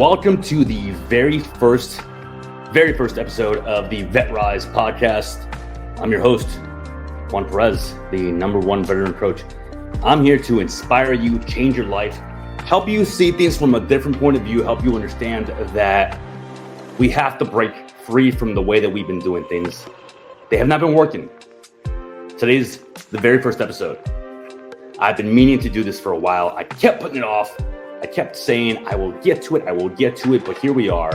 Welcome to the very first episode of the Vet Rise podcast. I'm your host, Juan Perez, the #1 veteran coach. I'm here to inspire you, change your life, help you see things from a different point of view, help you understand that we have to break free from the way that we've been doing things. They have not been working. Today's the very first episode. I've been meaning to do this for a while. I kept putting it off. I kept saying, I will get to it, but here we are.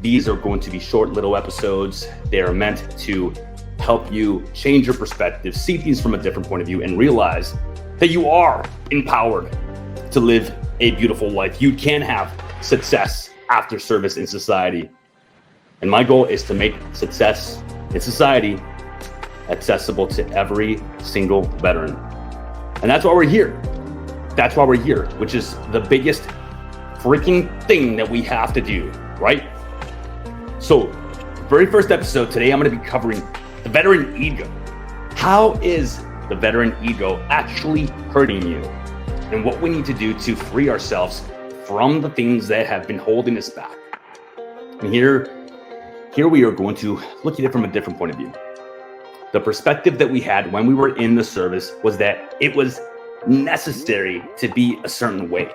These are going to be short little episodes. They are meant to help you change your perspective, see things from a different point of view, and realize that you are empowered to live a beautiful life. You can have success after service in society. And my goal is to make success in society accessible to every single veteran. And that's why we're here. That's why we're here, which is the biggest freaking thing that we have to do, right? So, very first episode today, I'm going to be covering the veteran ego. How is the veteran ego actually hurting you? And what we need to do to free ourselves from the things that have been holding us back. And here we are going to look at it from a different point of view. The perspective that we had when we were in the service was that it was necessary to be a certain way.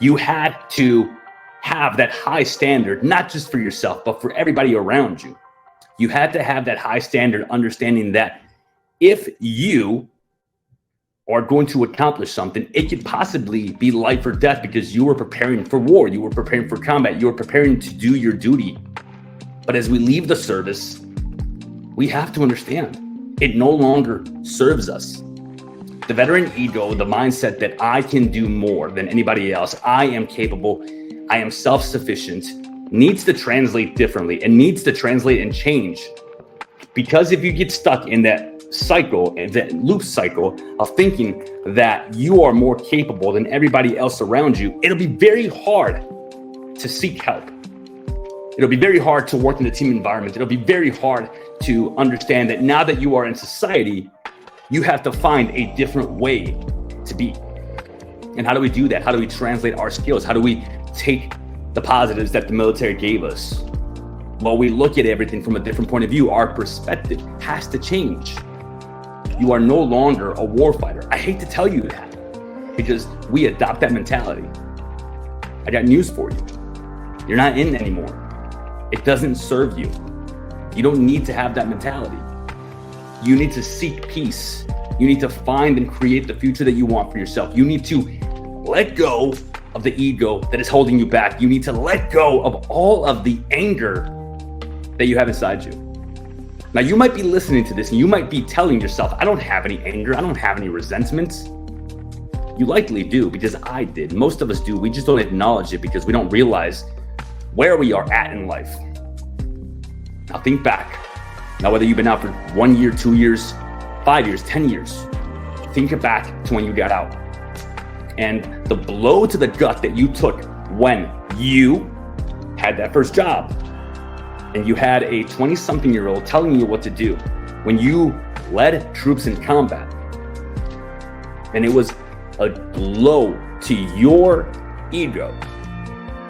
You had to have that high standard, not just for yourself, but for everybody around you. You had to have that high standard, understanding that if you are going to accomplish something, it could possibly be life or death because you were preparing for war, you were preparing for combat, you were preparing to do your duty. But as we leave the service, we have to understand it no longer serves us. The veteran ego, the mindset that I can do more than anybody else, I am capable, I am self-sufficient, needs to translate differently and needs to translate and change. Because if you get stuck in that cycle, that loop cycle of thinking that you are more capable than everybody else around you, it'll be very hard to seek help. It'll be very hard to work in the team environment. It'll be very hard to understand that now that you are in society, you have to find a different way to be. And how do we do that? How do we translate our skills? How do we take the positives that the military gave us? Well, we look at everything from a different point of view. Our perspective has to change. You are no longer a warfighter. I hate to tell you that because we adopt that mentality. I got news for you. You're not in anymore. It doesn't serve you. You don't need to have that mentality. You need to seek peace. You need to find and create the future that you want for yourself. You need to let go of the ego that is holding you back. You need to let go of all of the anger that you have inside you. Now, you might be listening to this and you might be telling yourself, I don't have any anger. I don't have any resentments. You likely do because I did. Most of us do. We just don't acknowledge it because we don't realize where we are at in life. Now, think back. Now, whether you've been out for 1 year, 2 years, 5 years, 10 years, think back to when you got out and the blow to the gut that you took when you had that first job and you had a 20-something-year-old telling you what to do, when you led troops in combat. And it was a blow to your ego.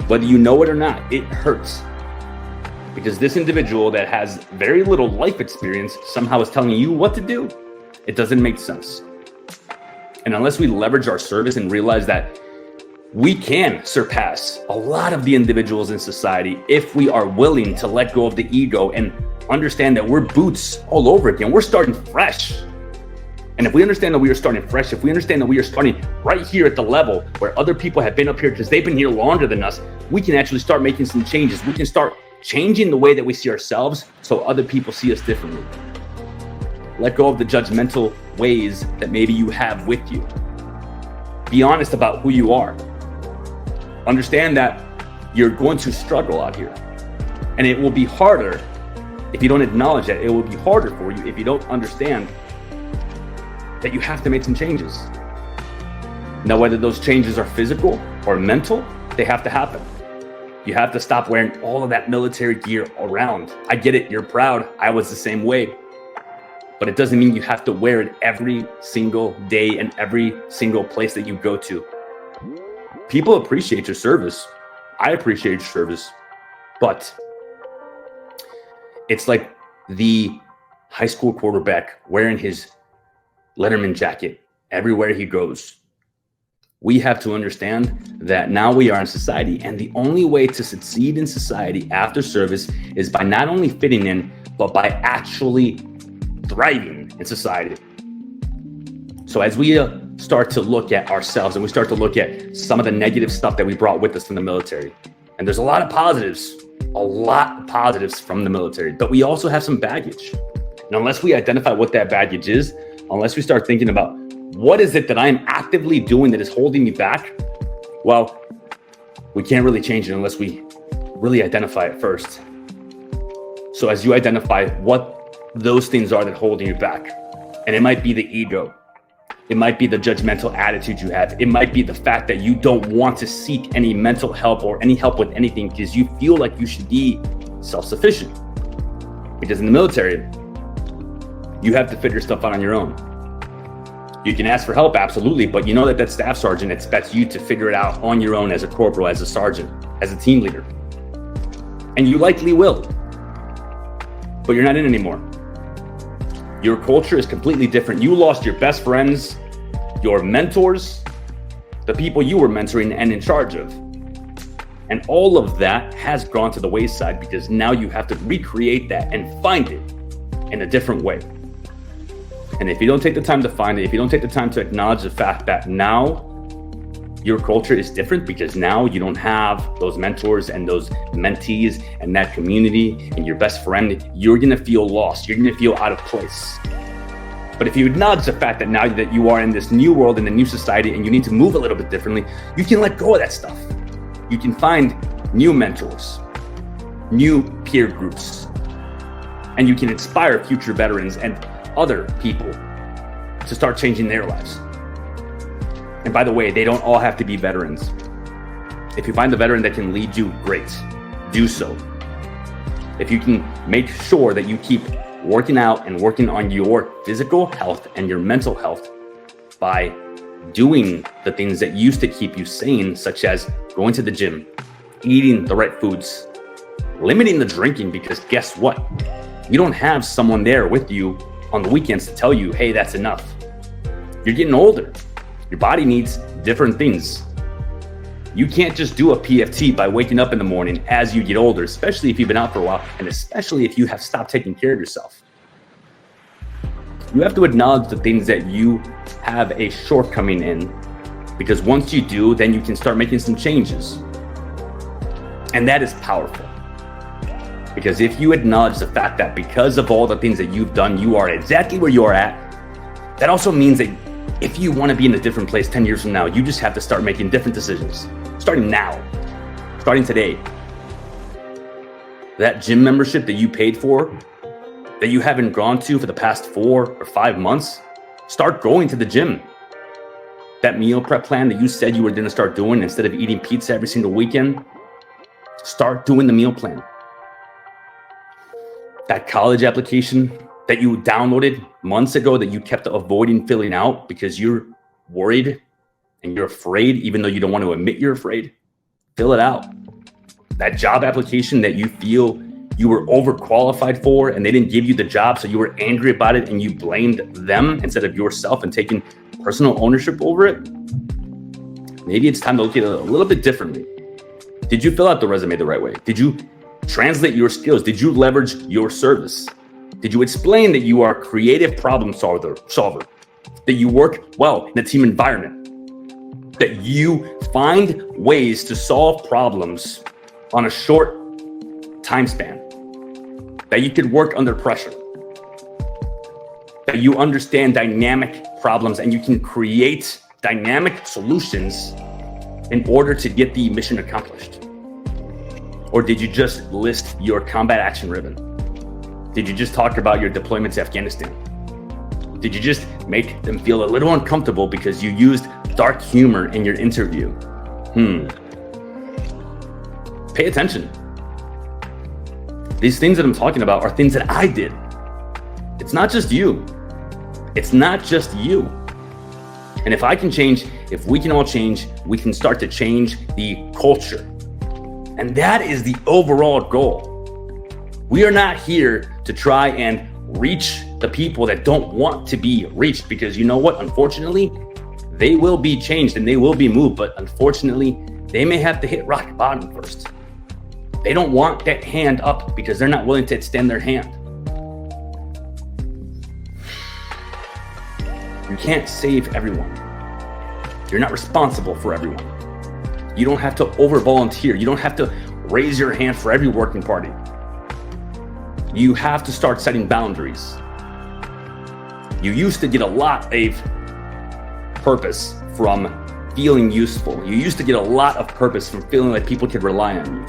Whether you know it or not, it hurts. Because this individual that has very little life experience somehow is telling you what to do. It doesn't make sense. And unless we leverage our service and realize that we can surpass a lot of the individuals in society if we are willing to let go of the ego and understand that we're boots all over again. We're starting fresh. And if we understand that we are starting fresh, if we understand that we are starting right here at the level where other people have been up here because they've been here longer than us, we can actually start making some changes. We can start changing the way that we see ourselves so other people see us differently. Let go of the judgmental ways that maybe you have with you. Be honest about who you are. Understand that you're going to struggle out here. And it will be harder if you don't acknowledge that. It will be harder for you if you don't understand that you have to make some changes. Now, whether those changes are physical or mental, they have to happen. You have to stop wearing all of that military gear around. I get it. You're proud. I was the same way. But it doesn't mean you have to wear it every single day and every single place that you go to. People appreciate your service. I appreciate your service, but it's like the high school quarterback wearing his Letterman jacket everywhere he goes. We have to understand that now we are in society, and the only way to succeed in society after service is by not only fitting in, but by actually thriving in society. So as we start to look at ourselves and we start to look at some of the negative stuff that we brought with us from the military, and there's a lot of positives from the military, but we also have some baggage. And unless we identify what that baggage is, unless we start thinking about what is it that I'm actively doing that is holding me back, well, we can't really change it unless we really identify it first. So as you identify what those things are that are holding you back, and it might be the ego, it might be the judgmental attitude you have, it might be the fact that you don't want to seek any mental help or any help with anything because you feel like you should be self-sufficient. Because in the military, you have to figure your stuff out on your own. You can ask for help, absolutely, but you know that staff sergeant expects you to figure it out on your own as a corporal, as a sergeant, as a team leader. And you likely will, but you're not in anymore. Your culture is completely different. You lost your best friends, your mentors, the people you were mentoring and in charge of. And all of that has gone to the wayside because now you have to recreate that and find it in a different way. And if you don't take the time to find it, if you don't take the time to acknowledge the fact that now your culture is different because now you don't have those mentors and those mentees and that community and your best friend, you're gonna feel lost. You're gonna feel out of place. But if you acknowledge the fact that now that you are in this new world, in the new society, and you need to move a little bit differently, you can let go of that stuff. You can find new mentors, new peer groups, and you can inspire future veterans and other people to start changing their lives. And by the way, they don't all have to be veterans. If you find the veteran that can lead you, great, do so. If you can make sure that you keep working out and working on your physical health and your mental health by doing the things that used to keep you sane, such as going to the gym, eating the right foods, limiting the drinking, because guess what? You don't have someone there with you on the weekends to tell you, hey, that's enough. You're getting older. Your body needs different things. You can't just do a PFT by waking up in the morning as you get older, especially if you've been out for a while, and especially if you have stopped taking care of yourself. You have to acknowledge the things that you have a shortcoming in, because once you do, then you can start making some changes. And that is powerful. Because if you acknowledge the fact that because of all the things that you've done, you are exactly where you are at, that also means that if you want to be in a different place 10 years from now, you just have to start making different decisions. Starting now, starting today. That gym membership that you paid for, that you haven't gone to for the past 4 or 5 months, start going to the gym. That meal prep plan that you said you were going to start doing instead of eating pizza every single weekend, start doing the meal plan. That college application that you downloaded months ago that you kept avoiding filling out because you're worried and you're afraid, even though you don't want to admit you're afraid, fill it out. That job application that you feel you were overqualified for and they didn't give you the job, so you were angry about it and you blamed them instead of yourself and taking personal ownership over it. Maybe it's time to look at it a little bit differently. Did you fill out the resume the right way? Did you translate your skills? Did you leverage your service? Did you explain that you are a creative problem solver, that you work well in a team environment, that you find ways to solve problems on a short time span, that you could work under pressure, that you understand dynamic problems and you can create dynamic solutions in order to get the mission accomplished? Or did you just list your combat action ribbon? Did you just talk about your deployment to Afghanistan? Did you just make them feel a little uncomfortable because you used dark humor in your interview? Pay attention. These things that I'm talking about are things that I did. It's not just you. It's not just you. And if I can change, if we can all change, we can start to change the culture. And that is the overall goal. We are not here to try and reach the people that don't want to be reached, because you know what? Unfortunately, they will be changed and they will be moved, but unfortunately, they may have to hit rock bottom first. They don't want that hand up because they're not willing to extend their hand. You can't save everyone. You're not responsible for everyone. You don't have to over-volunteer. You don't have to raise your hand for every working party. You have to start setting boundaries. You used to get a lot of purpose from feeling useful. You used to get a lot of purpose from feeling like people could rely on you.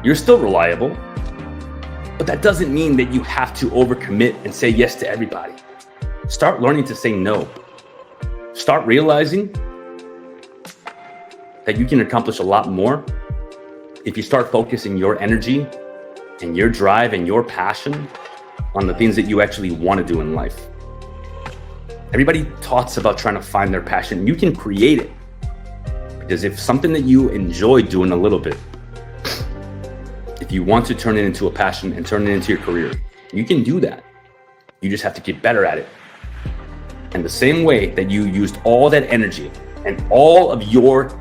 You're still reliable, but that doesn't mean that you have to overcommit and say yes to everybody. Start learning to say no. Start realizing that you can accomplish a lot more if you start focusing your energy and your drive and your passion on the things that you actually want to do in life. Everybody talks about trying to find their passion. You can create it, because if something that you enjoy doing a little bit, if you want to turn it into a passion and turn it into your career, you can do that. You just have to get better at it. And the same way that you used all that energy and all of your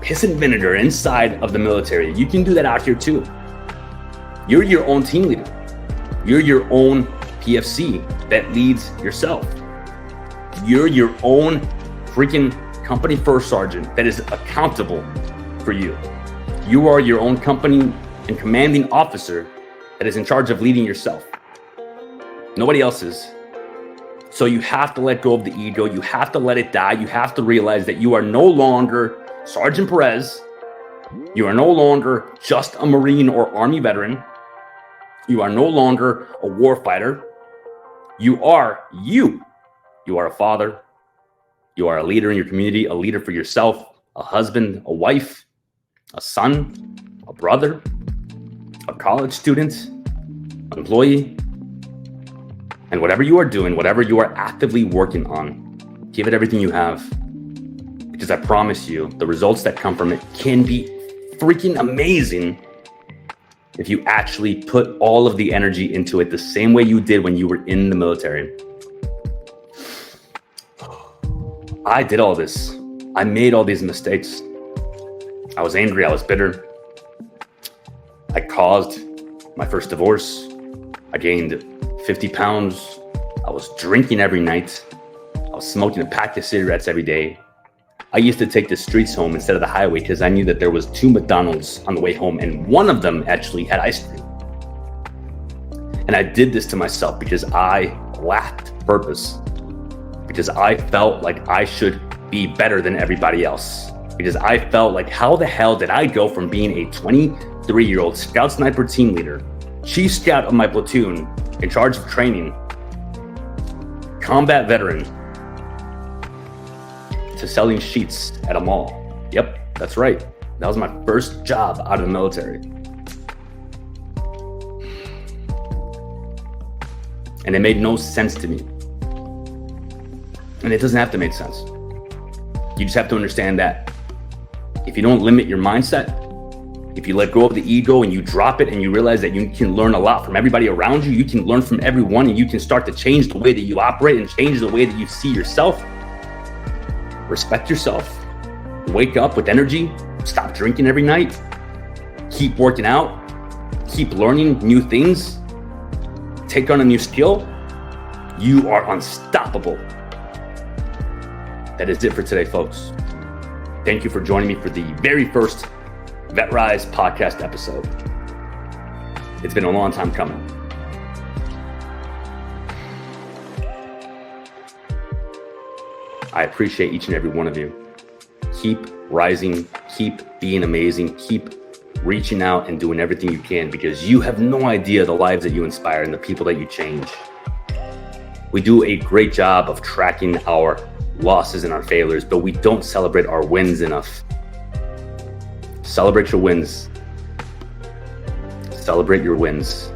piss and vinegar inside of the military, you can do that out here too. You're your own team leader. You're your own PFC that leads yourself. You're your own freaking company first sergeant that is accountable for you. You are your own company and commanding officer that is in charge of leading yourself. Nobody else is. So you have to let go of the ego. You have to let it die. You have to realize that you are no longer Sergeant Perez. You are no longer just a Marine or Army veteran. You are no longer a warfighter. You are you. You are a father. You are a leader in your community, a leader for yourself, a husband, a wife, a son, a brother, a college student, an employee. And whatever you are doing, whatever you are actively working on, give it everything you have. Because I promise you, the results that come from it can be freaking amazing if you actually put all of the energy into it the same way you did when you were in the military. I did all this. I made all these mistakes. I was angry. I was bitter. I caused my first divorce. I gained 50 pounds. I was drinking every night. I was smoking a pack of cigarettes every day. I used to take the streets home instead of the highway because I knew that there was 2 McDonald's on the way home, and one of them actually had ice cream. And I did this to myself because I lacked purpose, because I felt like I should be better than everybody else, because I felt like, how the hell did I go from being a 23-year-old Scout Sniper team leader, chief scout of my platoon, in charge of training, combat veteran, to selling sheets at a mall? Yep, that's right. That was my first job out of the military. And it made no sense to me. And it doesn't have to make sense. You just have to understand that if you don't limit your mindset, if you let go of the ego and you drop it and you realize that you can learn a lot from everybody around you, you can learn from everyone, and you can start to change the way that you operate and change the way that you see yourself. Respect yourself. Wake up with energy. Stop drinking every night. Keep working out. Keep learning new things. Take on a new skill. You are unstoppable. That is it for today, folks. Thank you for joining me for the very first Vet Rise podcast episode. It's been a long time coming. I appreciate each and every one of you. Keep rising, keep being amazing, keep reaching out and doing everything you can, because you have no idea the lives that you inspire and the people that you change. We do a great job of tracking our losses and our failures, but we don't celebrate our wins enough. Celebrate your wins. Celebrate your wins.